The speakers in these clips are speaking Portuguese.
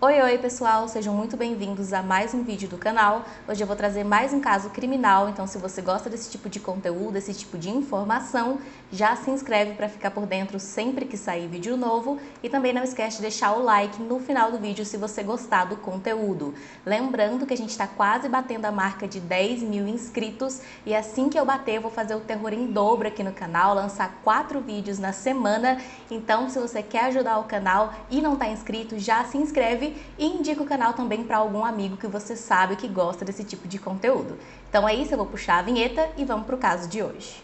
Oi pessoal, sejam muito bem-vindos a mais um vídeo do canal. Hoje eu vou trazer mais um caso criminal, então se você gosta desse tipo de conteúdo, desse tipo de informação, já se inscreve para ficar por dentro sempre que sair vídeo novo e também não esquece de deixar o like no final do vídeo se você gostar do conteúdo. Lembrando que a gente está quase batendo a marca de 10 mil inscritos e assim que eu bater eu vou fazer o terror em dobro aqui no canal, lançar 4 vídeos na semana, então se você quer ajudar o canal e não está inscrito, já se inscreve e indica o canal também para algum amigo que você sabe que gosta desse tipo de conteúdo. Então é isso, eu vou puxar a vinheta e vamos para o caso de hoje.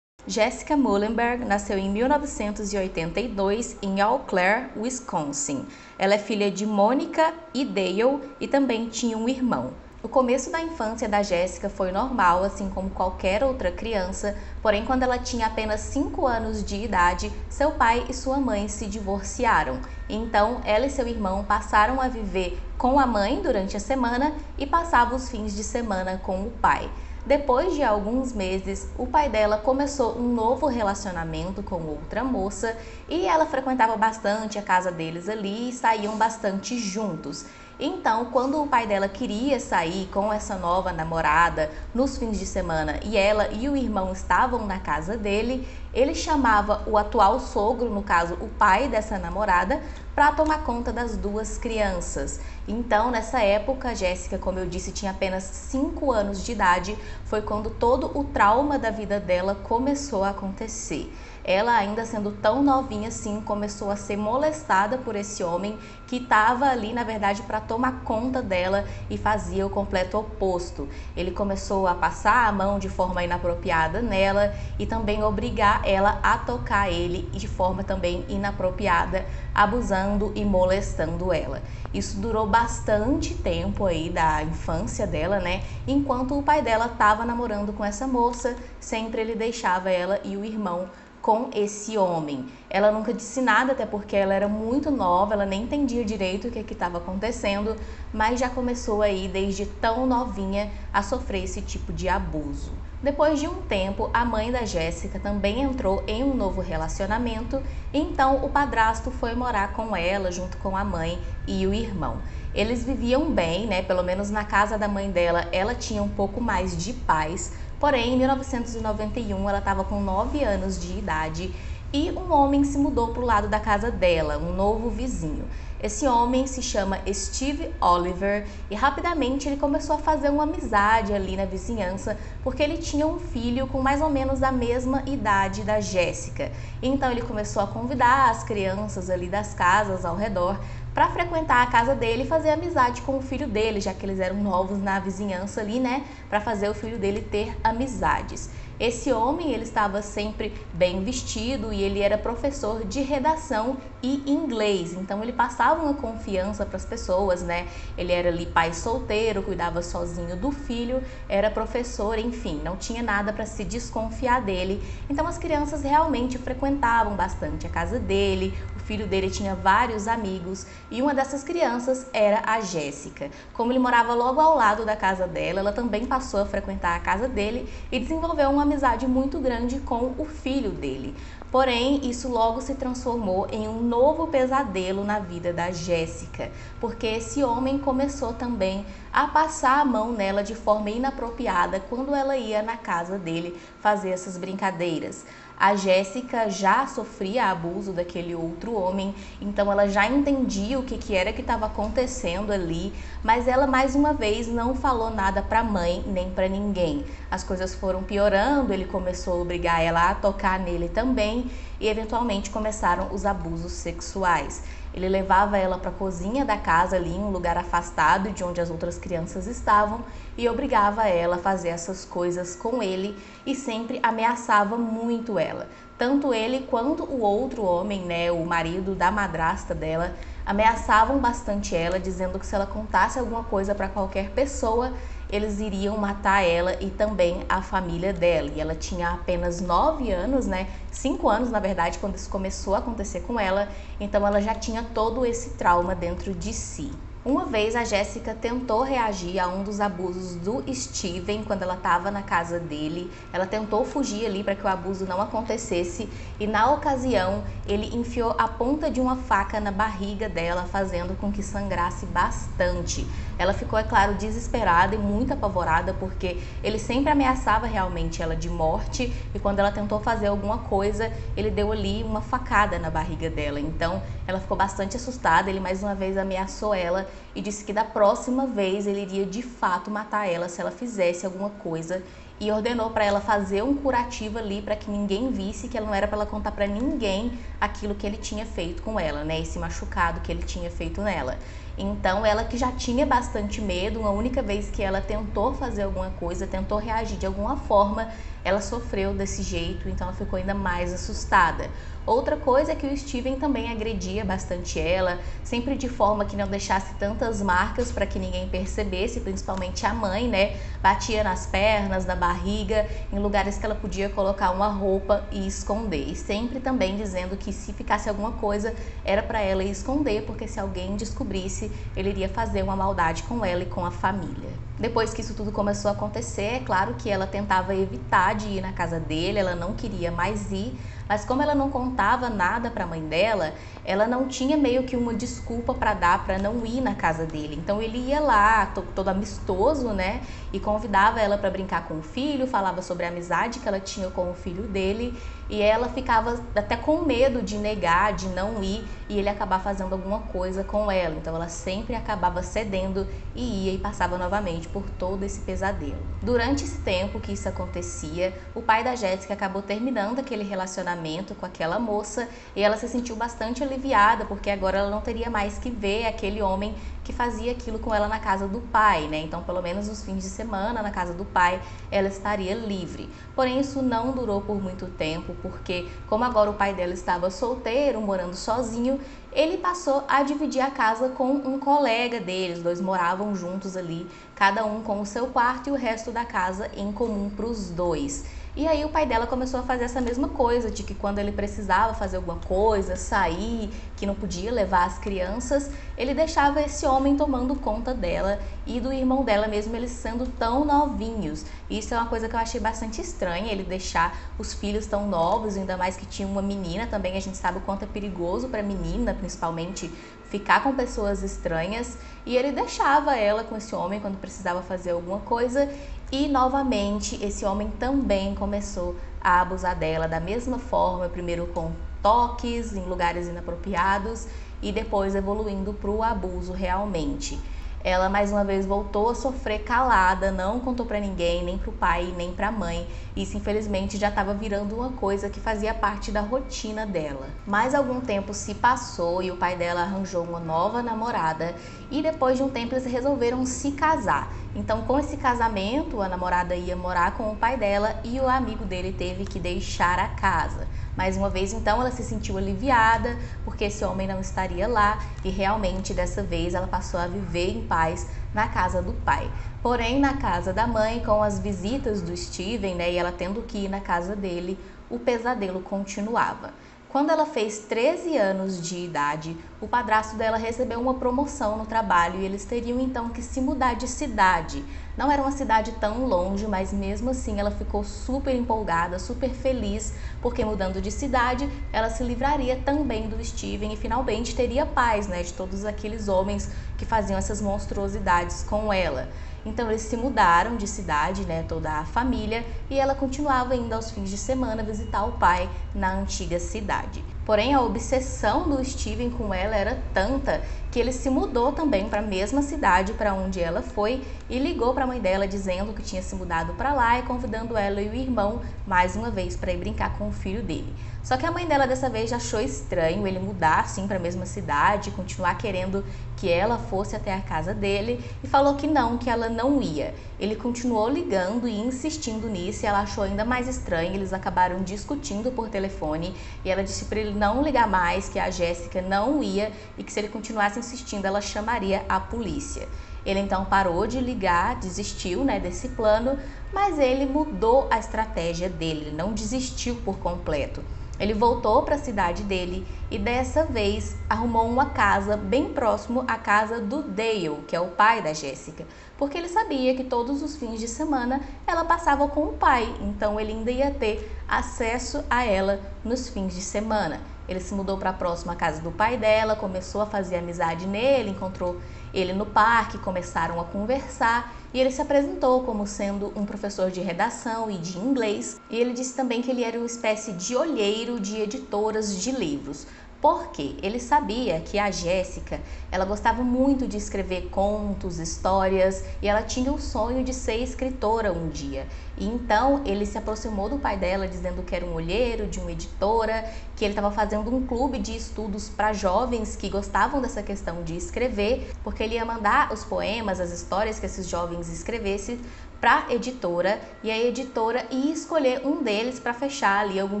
Jessica Mullenberg nasceu em 1982 em Eau Claire, Wisconsin. Ela é filha de Monica e Dale e também tinha um irmão. O começo da infância da Jessica foi normal, assim como qualquer outra criança, porém quando ela tinha apenas 5 anos de idade, seu pai e sua mãe se divorciaram. Então, ela e seu irmão passaram a viver com a mãe durante a semana e passavam os fins de semana com o pai. Depois de alguns meses, o pai dela começou um novo relacionamento com outra moça e ela frequentava bastante a casa deles ali e saíam bastante juntos. Então, quando o pai dela queria sair com essa nova namorada nos fins de semana e ela e o irmão estavam na casa dele, ele chamava o atual sogro, no caso o pai dessa namorada, para tomar conta das duas crianças. Então, nessa época, Jessica, como eu disse, tinha apenas 5 anos de idade, foi quando todo o trauma da vida dela começou a acontecer. Ela, ainda sendo tão novinha assim, começou a ser molestada por esse homem que estava ali, na verdade, para tomar conta dela e fazia o completo oposto. Ele começou a passar a mão de forma inapropriada nela e também obrigar ela a tocar ele de forma também inapropriada, abusando e molestando ela. Isso durou bastante tempo aí da infância dela, né? Enquanto o pai dela estava namorando com essa moça, sempre ele deixava ela e o irmão com esse homem. Ela nunca disse nada, até porque ela era muito nova, ela nem entendia direito o que estava acontecendo, mas já começou aí desde tão novinha a sofrer esse tipo de abuso. Depois de um tempo, a mãe da Jessica também entrou em um novo relacionamento, então o padrasto foi morar com ela junto com a mãe e o irmão. Eles viviam bem, né? Pelo menos na casa da mãe dela, ela tinha um pouco mais de paz. Porém, em 1991, ela estava com 9 anos de idade e um homem se mudou para o lado da casa dela, um novo vizinho. Esse homem se chama Steve Oliver e rapidamente ele começou a fazer uma amizade ali na vizinhança porque ele tinha um filho com mais ou menos a mesma idade da Jessica. Então ele começou a convidar as crianças ali das casas ao redor para frequentar a casa dele e fazer amizade com o filho dele, já que eles eram novos na vizinhança ali, né? Para fazer o filho dele ter amizades. Esse homem, ele estava sempre bem vestido e ele era professor de redação e inglês, então ele passava uma confiança para as pessoas, né? Ele era ali pai solteiro, cuidava sozinho do filho, era professor, enfim, não tinha nada para se desconfiar dele. Então as crianças realmente frequentavam bastante a casa dele, o filho dele tinha vários amigos e uma dessas crianças era a Jessica. Como ele morava logo ao lado da casa dela, ela também passou a frequentar a casa dele e desenvolveu uma amizade muito grande com o filho dele. Porém, isso logo se transformou em um novo pesadelo na vida da Jessica, porque esse homem começou também a passar a mão nela de forma inapropriada quando ela ia na casa dele fazer essas brincadeiras. A Jessica já sofria abuso daquele outro homem, então ela já entendia o que era que estava acontecendo ali, mas ela mais uma vez não falou nada para a mãe nem para ninguém. As coisas foram piorando, ele começou a obrigar ela a tocar nele também e eventualmente começaram os abusos sexuais. Ele levava ela para a cozinha da casa ali, em um lugar afastado de onde as outras crianças estavam e obrigava ela a fazer essas coisas com ele e sempre ameaçava muito ela. Tanto ele quanto o outro homem, né, o marido da madrasta dela, ameaçavam bastante ela, dizendo que se ela contasse alguma coisa para qualquer pessoa, eles iriam matar ela e também a família dela. E ela tinha apenas 9 anos, né? 5 anos, na verdade, quando isso começou a acontecer com ela. Então ela já tinha todo esse trauma dentro de si. Uma vez a Jéssica tentou reagir a um dos abusos do Steven quando ela estava na casa dele. Ela tentou fugir ali para que o abuso não acontecesse e na ocasião ele enfiou a ponta de uma faca na barriga dela, fazendo com que sangrasse bastante. Ela ficou, é claro, desesperada e muito apavorada porque ele sempre ameaçava realmente ela de morte e quando ela tentou fazer alguma coisa, ele deu ali uma facada na barriga dela. Então ela ficou bastante assustada, ele mais uma vez ameaçou ela e disse que da próxima vez ele iria de fato matar ela se ela fizesse alguma coisa e ordenou para ela fazer um curativo ali para que ninguém visse, que ela não era para ela contar para ninguém aquilo que ele tinha feito com ela, né? Esse machucado que ele tinha feito nela. Então ela que já tinha bastante medo, uma única vez que ela tentou fazer alguma coisa, tentou reagir de alguma forma, ela sofreu desse jeito, então ela ficou ainda mais assustada. Outra coisa é que o Steven também agredia bastante ela, sempre de forma que não deixasse tantas marcas para que ninguém percebesse, principalmente a mãe, né? Batia nas pernas, na barriga, em lugares que ela podia colocar uma roupa e esconder. E sempre também dizendo que se ficasse alguma coisa era para ela esconder, porque se alguém descobrisse, ele iria fazer uma maldade com ela e com a família. Depois que isso tudo começou a acontecer, é claro que ela tentava evitar de ir na casa dele, ela não queria mais ir, mas como ela não contava nada para a mãe dela, ela não tinha meio que uma desculpa para dar para não ir na casa dele. Então ele ia lá, todo amistoso, né? E convidava ela para brincar com o filho, falava sobre a amizade que ela tinha com o filho dele. E ela ficava até com medo de negar, de não ir e ele acabar fazendo alguma coisa com ela. Então ela sempre acabava cedendo e ia e passava novamente por todo esse pesadelo. Durante esse tempo que isso acontecia, o pai da Jéssica acabou terminando aquele relacionamento com aquela moça e ela se sentiu bastante aliviada porque agora ela não teria mais que ver aquele homem que fazia aquilo com ela na casa do pai, né? Então, pelo menos nos fins de semana, na casa do pai, ela estaria livre. Porém, isso não durou por muito tempo, porque como agora o pai dela estava solteiro, morando sozinho, ele passou a dividir a casa com um colega deles. Os dois moravam juntos ali, cada um com o seu quarto e o resto da casa em comum para os dois. E aí o pai dela começou a fazer essa mesma coisa, de que quando ele precisava fazer alguma coisa, sair, que não podia levar as crianças, ele deixava esse homem tomando conta dela e do irmão dela mesmo, eles sendo tão novinhos. Isso é uma coisa que eu achei bastante estranha, ele deixar os filhos tão novos, ainda mais que tinha uma menina também, a gente sabe o quanto é perigoso para menina, principalmente, ficar com pessoas estranhas, e ele deixava ela com esse homem quando precisava fazer alguma coisa. E novamente esse homem também começou a abusar dela da mesma forma, primeiro com toques em lugares inapropriados e depois evoluindo para o abuso realmente. Ela mais uma vez voltou a sofrer calada, não contou para ninguém, nem para o pai, nem para a mãe. Isso infelizmente já estava virando uma coisa que fazia parte da rotina dela. Mais algum tempo se passou e o pai dela arranjou uma nova namorada e depois de um tempo eles resolveram se casar. Então, com esse casamento, a namorada ia morar com o pai dela e o amigo dele teve que deixar a casa. Mais uma vez, então, ela se sentiu aliviada porque esse homem não estaria lá e realmente dessa vez ela passou a viver em paz na casa do pai. Porém, na casa da mãe, com as visitas do Steven, né, e ela tendo que ir na casa dele, o pesadelo continuava. Quando ela fez 13 anos de idade, o padrasto dela recebeu uma promoção no trabalho e eles teriam então que se mudar de cidade. Não era uma cidade tão longe, mas mesmo assim ela ficou super empolgada, super feliz, porque mudando de cidade, ela se livraria também do Steven e finalmente teria paz, né, de todos aqueles homens que faziam essas monstruosidades com ela. Então eles se mudaram de cidade, né, toda a família, e ela continuava indo aos fins de semana visitar o pai na antiga cidade. Porém, a obsessão do Steven com ela era tanta que ele se mudou também para a mesma cidade para onde ela foi e ligou para a mãe dela dizendo que tinha se mudado para lá e convidando ela e o irmão mais uma vez para ir brincar com o filho dele. Só que a mãe dela dessa vez já achou estranho ele mudar assim para a mesma cidade, continuar querendo que ela fosse até a casa dele e falou que ela não ia. Ele continuou ligando e insistindo nisso e ela achou ainda mais estranho. Eles acabaram discutindo por telefone e ela disse para ele não ligar mais, que a Jéssica não ia e que se ele continuasse insistindo ela chamaria a polícia. Ele então parou de ligar, desistiu, né, desse plano, mas ele mudou a estratégia dele, ele não desistiu por completo. Ele voltou para a cidade dele e dessa vez arrumou uma casa bem próximo à casa do Dale, que é o pai da Jéssica, porque ele sabia que todos os fins de semana ela passava com o pai, então ele ainda ia ter acesso a ela nos fins de semana. Ele se mudou para a próxima casa do pai dela, começou a fazer amizade nele, encontrou ele no parque, começaram a conversar e ele se apresentou como sendo um professor de redação e de inglês. E ele disse também que ele era uma espécie de olheiro de editoras de livros. Porque ele sabia que a Jéssica, ela gostava muito de escrever contos, histórias, e ela tinha o sonho de ser escritora um dia. E então ele se aproximou do pai dela dizendo que era um olheiro de uma editora, que ele estava fazendo um clube de estudos para jovens que gostavam dessa questão de escrever, porque ele ia mandar os poemas, as histórias que esses jovens escrevessem para a editora, e a editora ia escolher um deles para fechar ali algum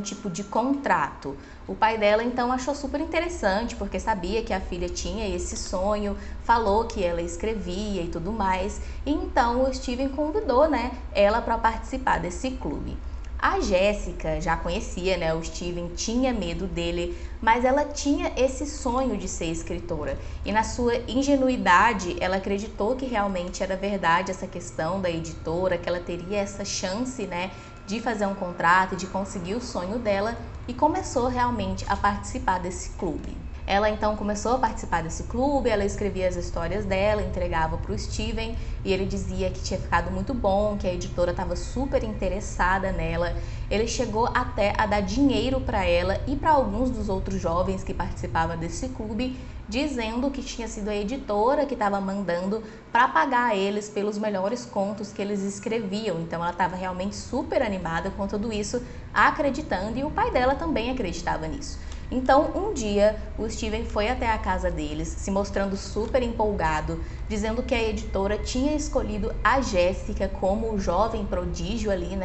tipo de contrato. O pai dela então achou super interessante, porque sabia que a filha tinha esse sonho, falou que ela escrevia e tudo mais, e então o Steven convidou, ela para participar desse clube. A Jéssica já conhecia, o Steven, tinha medo dele, mas ela tinha esse sonho de ser escritora. E na sua ingenuidade, ela acreditou que realmente era verdade essa questão da editora, que ela teria essa chance, de fazer um contrato, de conseguir o sonho dela, e começou realmente a participar desse clube. Ela então começou a participar desse clube, ela escrevia as histórias dela, entregava para o Steven e ele dizia que tinha ficado muito bom, que a editora estava super interessada nela. Ele chegou até a dar dinheiro para ela e para alguns dos outros jovens que participavam desse clube, dizendo que tinha sido a editora que estava mandando para pagar eles pelos melhores contos que eles escreviam. Então ela estava realmente super animada com tudo isso, acreditando, e o pai dela também acreditava nisso. Então, um dia, o Steven foi até a casa deles, se mostrando super empolgado, dizendo que a editora tinha escolhido a Jéssica como o jovem prodígio ali,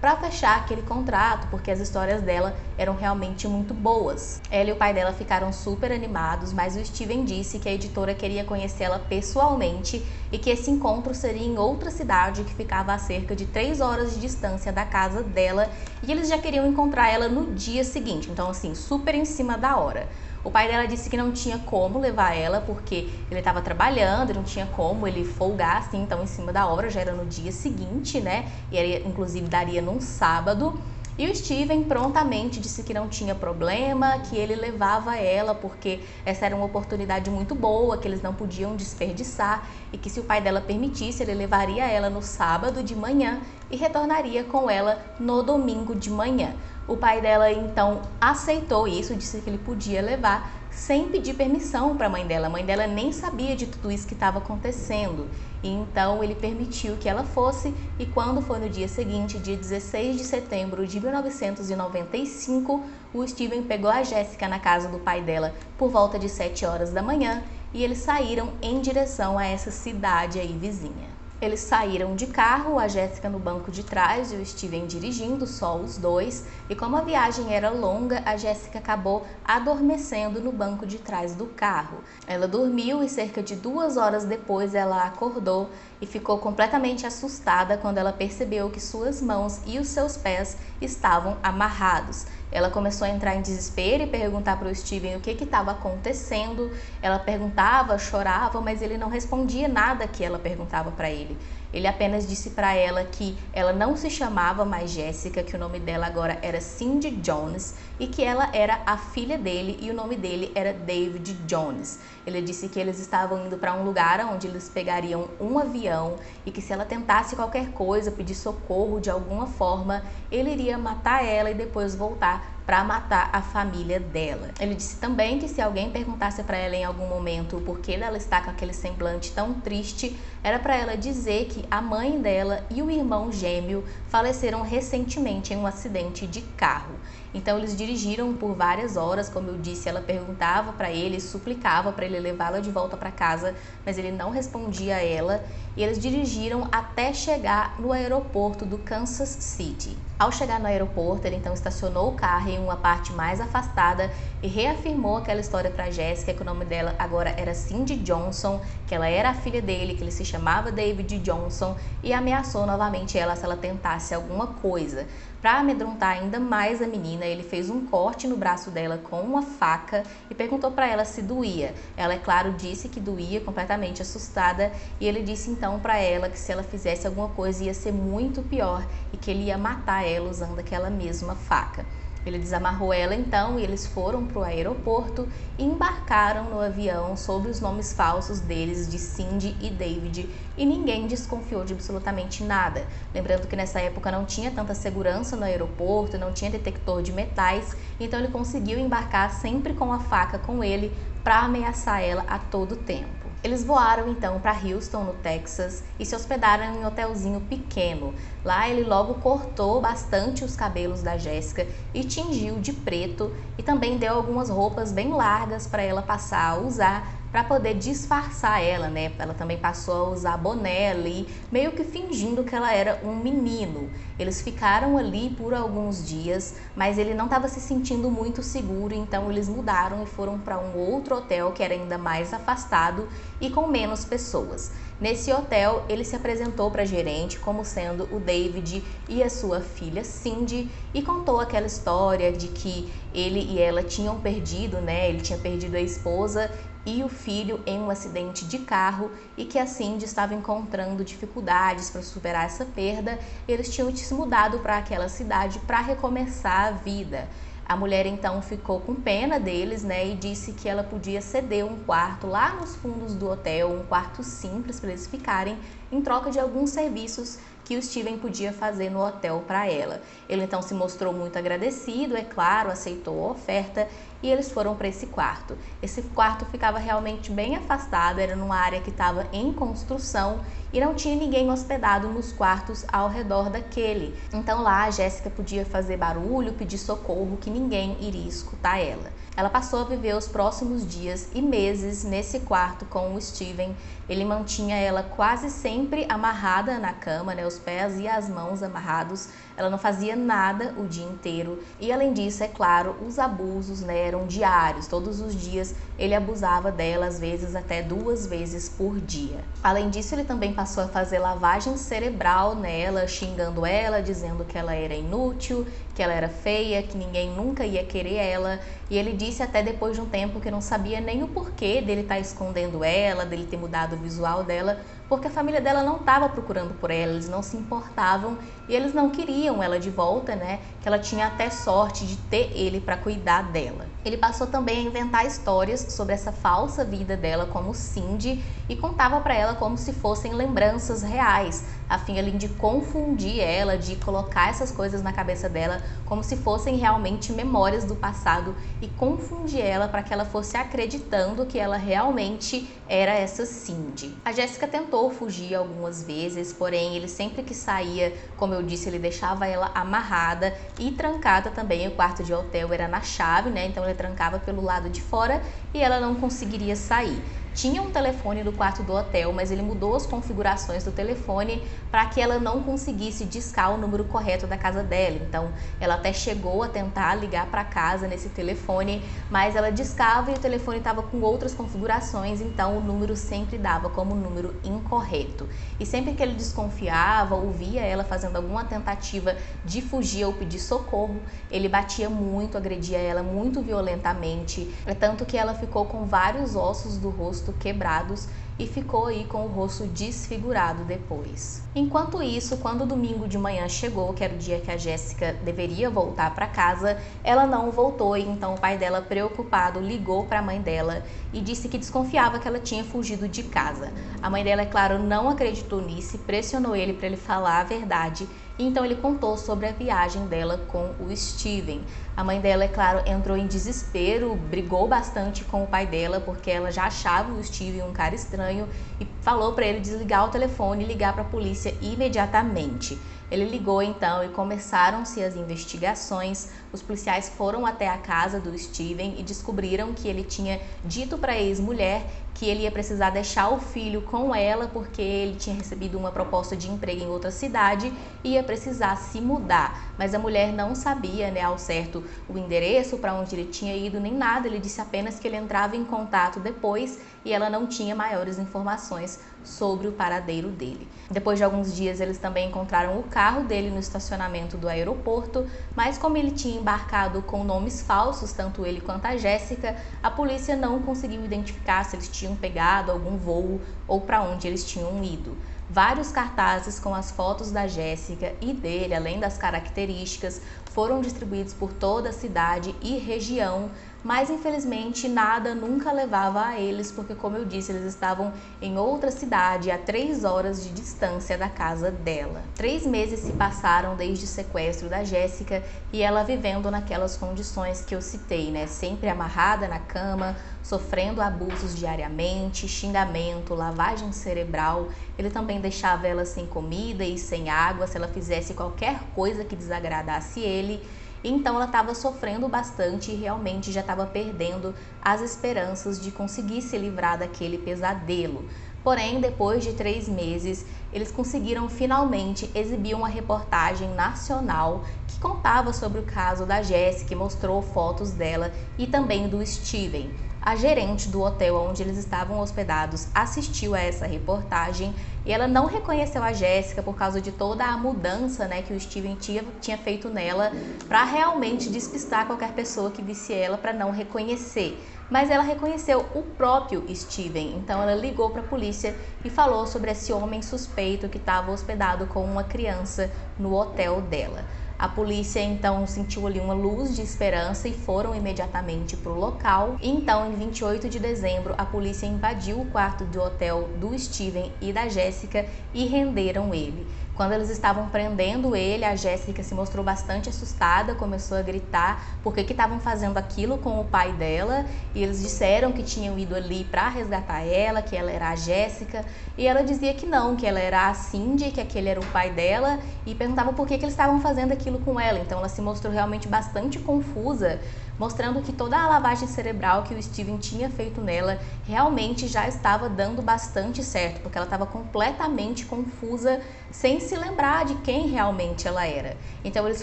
para fechar aquele contrato, porque as histórias dela eram realmente muito boas. Ela e o pai dela ficaram super animados, mas o Steven disse que a editora queria conhecê-la pessoalmente e que esse encontro seria em outra cidade que ficava a cerca de 3 horas de distância da casa dela, e eles já queriam encontrar ela no dia seguinte, então assim, super em cima da hora. O pai dela disse que não tinha como levar ela porque ele estava trabalhando, não tinha como ele folgar assim, então em cima da hora, já era no dia seguinte, e ele inclusive daria num sábado. E o Steven prontamente disse que não tinha problema, que ele levava ela porque essa era uma oportunidade muito boa, que eles não podiam desperdiçar, e que se o pai dela permitisse, ele levaria ela no sábado de manhã e retornaria com ela no domingo de manhã. O pai dela então aceitou isso, disse que ele podia levar sem pedir permissão para a mãe dela. A mãe dela nem sabia de tudo isso que estava acontecendo. E então ele permitiu que ela fosse, e quando foi no dia seguinte, dia 16 de setembro de 1995, o Steven pegou a Jéssica na casa do pai dela por volta de 7 horas da manhã e eles saíram em direção a essa cidade aí vizinha. Eles saíram de carro, a Jéssica no banco de trás e o Steven dirigindo, só os dois. E como a viagem era longa, a Jéssica acabou adormecendo no banco de trás do carro. Ela dormiu e cerca de 2 horas depois ela acordou e ficou completamente assustada quando ela percebeu que suas mãos e os seus pés estavam amarrados. Ela começou a entrar em desespero e perguntar para o Steven o que estava acontecendo. Ela perguntava, chorava, mas ele não respondia nada que ela perguntava para ele. Ele apenas disse para ela que ela não se chamava mais Jéssica, que o nome dela agora era Cindy Jones e que ela era a filha dele e o nome dele era David Jones. Ele disse que eles estavam indo para um lugar onde eles pegariam um avião e que se ela tentasse qualquer coisa, pedir socorro de alguma forma, ele iria matar ela e depois voltar para matar a família dela. Ele disse também que se alguém perguntasse para ela em algum momento o porquê dela estar com aquele semblante tão triste, era para ela dizer que a mãe dela e o irmão gêmeo faleceram recentemente em um acidente de carro. Então eles dirigiram por várias horas, como eu disse, ela perguntava para ele, suplicava para ele levá-la de volta para casa, mas ele não respondia a ela, e eles dirigiram até chegar no aeroporto do Kansas City. Ao chegar no aeroporto, ele então estacionou o carro em uma parte mais afastada e reafirmou aquela história para Jéssica, que o nome dela agora era Cindy Johnson, que ela era a filha dele, que ele se chamava David Johnson, e ameaçou novamente ela se ela tentasse alguma coisa. Para amedrontar ainda mais a menina, ele fez um corte no braço dela com uma faca e perguntou para ela se doía. Ela, é claro, disse que doía, completamente assustada, e ele disse então para ela que se ela fizesse alguma coisa ia ser muito pior e que ele ia matar ela usando aquela mesma faca. Ele desamarrou ela então e eles foram para o aeroporto e embarcaram no avião sob os nomes falsos deles de Cindy e David, e ninguém desconfiou de absolutamente nada. Lembrando que nessa época não tinha tanta segurança no aeroporto, não tinha detector de metais, então ele conseguiu embarcar sempre com a faca com ele para ameaçar ela a todo tempo. Eles voaram então para Houston, no Texas, e se hospedaram em um hotelzinho pequeno. Lá ele logo cortou bastante os cabelos da Jéssica e tingiu de preto, e também deu algumas roupas bem largas para ela passar a usar para poder disfarçar ela, né? Ela também passou a usar boné ali, meio que fingindo que ela era um menino. Eles ficaram ali por alguns dias, mas ele não estava se sentindo muito seguro, então eles mudaram e foram para um outro hotel que era ainda mais afastado e com menos pessoas. Nesse hotel, ele se apresentou para a gerente como sendo o David e a sua filha Cindy e contou aquela história de que ele e ela tinham perdido, né? Ele tinha perdido a esposa e o filho em um acidente de carro e que a Cindy estava encontrando dificuldades para superar essa perda. Eles tinham se mudado para aquela cidade para recomeçar a vida. A mulher então ficou com pena deles, né, e disse que ela podia ceder um quarto lá nos fundos do hotel, um quarto simples para eles ficarem, em troca de alguns serviços que o Steven podia fazer no hotel para ela. Ele então se mostrou muito agradecido, é claro, aceitou a oferta e eles foram para esse quarto. Esse quarto ficava realmente bem afastado, era numa área que estava em construção e não tinha ninguém hospedado nos quartos ao redor daquele. Então lá a Jéssica podia fazer barulho, pedir socorro, que ninguém iria escutar ela. Ela passou a viver os próximos dias e meses nesse quarto com o Steven. Ele mantinha ela quase sempre amarrada na cama, né, os pés e as mãos amarrados. Ela não fazia nada o dia inteiro. E além disso, é claro, os abusos, né, eram diários. Todos os dias ele abusava dela, às vezes até 2 vezes por dia. Além disso, ele também passou a fazer lavagem cerebral nela, xingando ela, dizendo que ela era inútil, que ela era feia, que ninguém nunca ia querer ela. E ele disse até depois de um tempo que não sabia nem o porquê dele estar escondendo ela, dele ter mudado o visual dela, porque a família dela não estava procurando por ela, eles não se importavam e eles não queriam ela de volta, né? Que ela tinha até sorte de ter ele para cuidar dela. Ele passou também a inventar histórias sobre essa falsa vida dela como Cindy e contava para ela como se fossem lembranças reais, a fim ali de confundir ela, de colocar essas coisas na cabeça dela como se fossem realmente memórias do passado e confundir ela para que ela fosse acreditando que ela realmente era essa Cindy. A Jéssica tentou fugir algumas vezes, porém ele sempre que saía, como eu disse, ele deixava ela amarrada e trancada também. O quarto de hotel era na chave, né? Então ele trancava pelo lado de fora e ela não conseguiria sair. Tinha um telefone no quarto do hotel, mas ele mudou as configurações do telefone para que ela não conseguisse discar o número correto da casa dela. Então, ela até chegou a tentar ligar para casa nesse telefone, mas ela discava e o telefone estava com outras configurações, então o número sempre dava como número incorreto. E sempre que ele desconfiava ou via ela fazendo alguma tentativa de fugir ou pedir socorro, ele batia muito, agredia ela muito violentamente. É tanto que ela ficou com vários ossos do rosto quebrados e ficou aí com o rosto desfigurado depois. Enquanto isso, quando o domingo de manhã chegou, que era o dia que a Jéssica deveria voltar para casa, ela não voltou e então o pai dela, preocupado, ligou para a mãe dela e disse que desconfiava que ela tinha fugido de casa. A mãe dela, é claro, não acreditou nisso e pressionou ele para ele falar a verdade. Então ele contou sobre a viagem dela com o Steven. A mãe dela, é claro, entrou em desespero, brigou bastante com o pai dela porque ela já achava o Steven um cara estranho e falou para ele desligar o telefone e ligar para a polícia imediatamente. Ele ligou então e começaram-se as investigações. Os policiais foram até a casa do Steven e descobriram que ele tinha dito para a ex-mulher que ele ia precisar deixar o filho com ela porque ele tinha recebido uma proposta de emprego em outra cidade e ia precisar se mudar. Mas a mulher não sabia, né, ao certo o endereço para onde ele tinha ido nem nada. Ele disse apenas que ele entrava em contato depois e ela não tinha maiores informações sobre o paradeiro dele. Depois de alguns dias, eles também encontraram o carro dele no estacionamento do aeroporto, mas como ele tinha embarcado com nomes falsos, tanto ele quanto a Jéssica, a polícia não conseguiu identificar se eles tinham pegado algum voo ou para onde eles tinham ido. Vários cartazes com as fotos da Jéssica e dele, além das características, foram distribuídos por toda a cidade e região, mas infelizmente nada nunca levava a eles, porque como eu disse, eles estavam em outra cidade, a 3 horas de distância da casa dela. 3 meses se passaram desde o sequestro da Jéssica e ela vivendo naquelas condições que eu citei, né? Sempre amarrada na cama, sofrendo abusos diariamente, xingamento, lavagem cerebral. Ele também deixava ela sem comida e sem água se ela fizesse qualquer coisa que desagradasse ele. Então ela estava sofrendo bastante e realmente já estava perdendo as esperanças de conseguir se livrar daquele pesadelo. Porém, depois de 3 meses, eles conseguiram finalmente exibir uma reportagem nacional que contava sobre o caso da Jéssica, que mostrou fotos dela e também do Steven. A gerente do hotel onde eles estavam hospedados assistiu a essa reportagem e ela não reconheceu a Jéssica por causa de toda a mudança, né, que o Steven tinha feito nela para realmente despistar qualquer pessoa que visse ela para não reconhecer. Mas ela reconheceu o próprio Steven, então ela ligou para a polícia e falou sobre esse homem suspeito que estava hospedado com uma criança no hotel dela. A polícia então sentiu ali uma luz de esperança e foram imediatamente para o local. Então, em 28 de dezembro, a polícia invadiu o quarto do hotel do Steven e da Jéssica e renderam ele. Quando eles estavam prendendo ele, a Jéssica se mostrou bastante assustada, começou a gritar porque que estavam fazendo aquilo com o pai dela, e eles disseram que tinham ido ali para resgatar ela, que ela era a Jéssica, e ela dizia que não, que ela era a Cindy, que aquele era o pai dela, e perguntava por que eles estavam fazendo aquilo com ela. Então ela se mostrou realmente bastante confusa, mostrando que toda a lavagem cerebral que o Steven tinha feito nela realmente já estava dando bastante certo, porque ela estava completamente confusa, sem se lembrar de quem realmente ela era. Então eles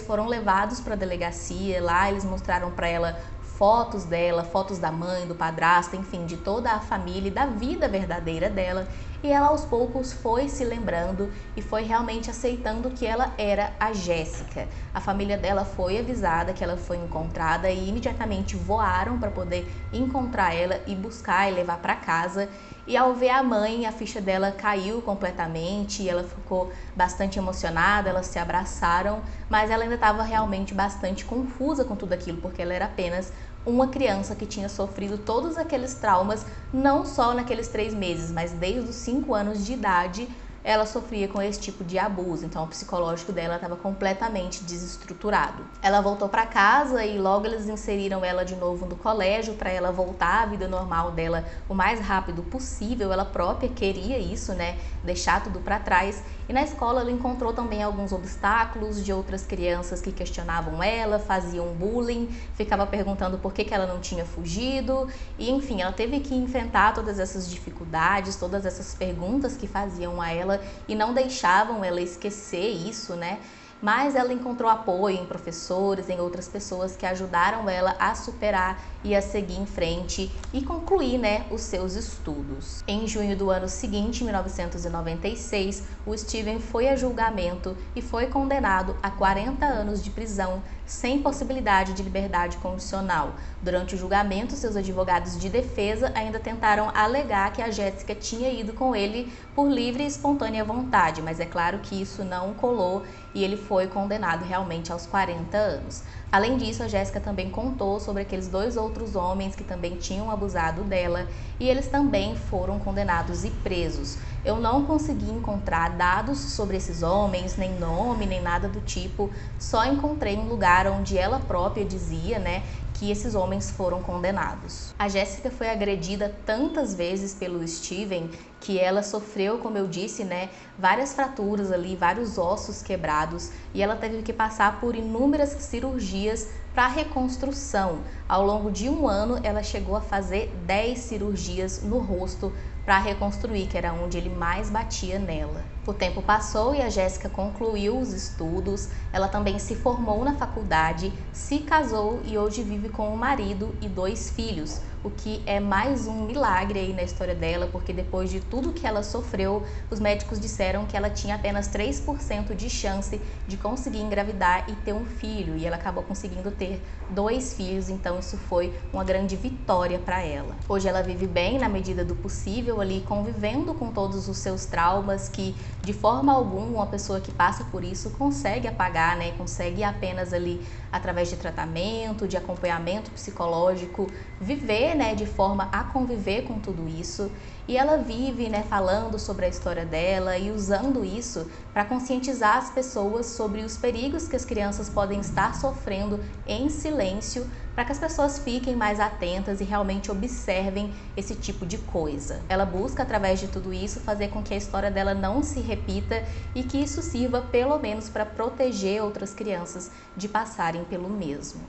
foram levados para a delegacia, lá eles mostraram para ela fotos dela, fotos da mãe, do padrasto, enfim, de toda a família e da vida verdadeira dela. E ela aos poucos foi se lembrando e foi realmente aceitando que ela era a Jéssica. A família dela foi avisada que ela foi encontrada e imediatamente voaram para poder encontrar ela e buscar e levar para casa. E ao ver a mãe, a ficha dela caiu completamente e ela ficou bastante emocionada, elas se abraçaram, mas ela ainda estava realmente bastante confusa com tudo aquilo, porque ela era apenas uma criança que tinha sofrido todos aqueles traumas, não só naqueles 3 meses, mas desde os 5 anos de idade, ela sofria com esse tipo de abuso, então o psicológico dela estava completamente desestruturado. Ela voltou para casa e logo eles inseriram ela de novo no colégio para ela voltar à vida normal dela o mais rápido possível. Ela própria queria isso, né? Deixar tudo para trás. E na escola ela encontrou também alguns obstáculos de outras crianças que questionavam ela, faziam bullying, ficava perguntando por que ela não tinha fugido. E enfim, ela teve que enfrentar todas essas dificuldades, todas essas perguntas que faziam a ela e não deixavam ela esquecer isso, né? Mas ela encontrou apoio em professores, em outras pessoas que ajudaram ela a superar e a seguir em frente e concluir, né, os seus estudos. Em junho do ano seguinte, 1996, o Steven foi a julgamento e foi condenado a 40 anos de prisão sem possibilidade de liberdade condicional. Durante o julgamento, seus advogados de defesa ainda tentaram alegar que a Jéssica tinha ido com ele por livre e espontânea vontade, mas é claro que isso não colou e ele foi condenado realmente aos 40 anos. Além disso, a Jéssica também contou sobre aqueles 2 outros homens que também tinham abusado dela e eles também foram condenados e presos. Eu não consegui encontrar dados sobre esses homens, nem nome, nem nada do tipo, só encontrei um lugar onde ela própria dizia, né, que esses homens foram condenados. A Jéssica foi agredida tantas vezes pelo Steven que ela sofreu, como eu disse, né, várias fraturas ali, vários ossos quebrados, e ela teve que passar por inúmeras cirurgias para reconstrução. Ao longo de 1 ano, ela chegou a fazer 10 cirurgias no rosto para reconstruir, que era onde ele mais batia nela. O tempo passou e a Jéssica concluiu os estudos, ela também se formou na faculdade, se casou e hoje vive com o marido e 2 filhos. o que é mais um milagre aí na história dela, porque depois de tudo que ela sofreu, os médicos disseram que ela tinha apenas 3% de chance de conseguir engravidar e ter um filho, e ela acabou conseguindo ter 2 filhos, então isso foi uma grande vitória para ela. Hoje ela vive bem na medida do possível ali, convivendo com todos os seus traumas, que de forma alguma uma pessoa que passa por isso consegue apagar, né? Consegue apenas ali através de tratamento, de acompanhamento psicológico, viver, né, de forma a conviver com tudo isso. E ela vive, né, falando sobre a história dela e usando isso para conscientizar as pessoas sobre os perigos que as crianças podem estar sofrendo em silêncio, para que as pessoas fiquem mais atentas e realmente observem esse tipo de coisa. Ela busca, através de tudo isso, fazer com que a história dela não se repita e que isso sirva pelo menos para proteger outras crianças de passarem pelo mesmo.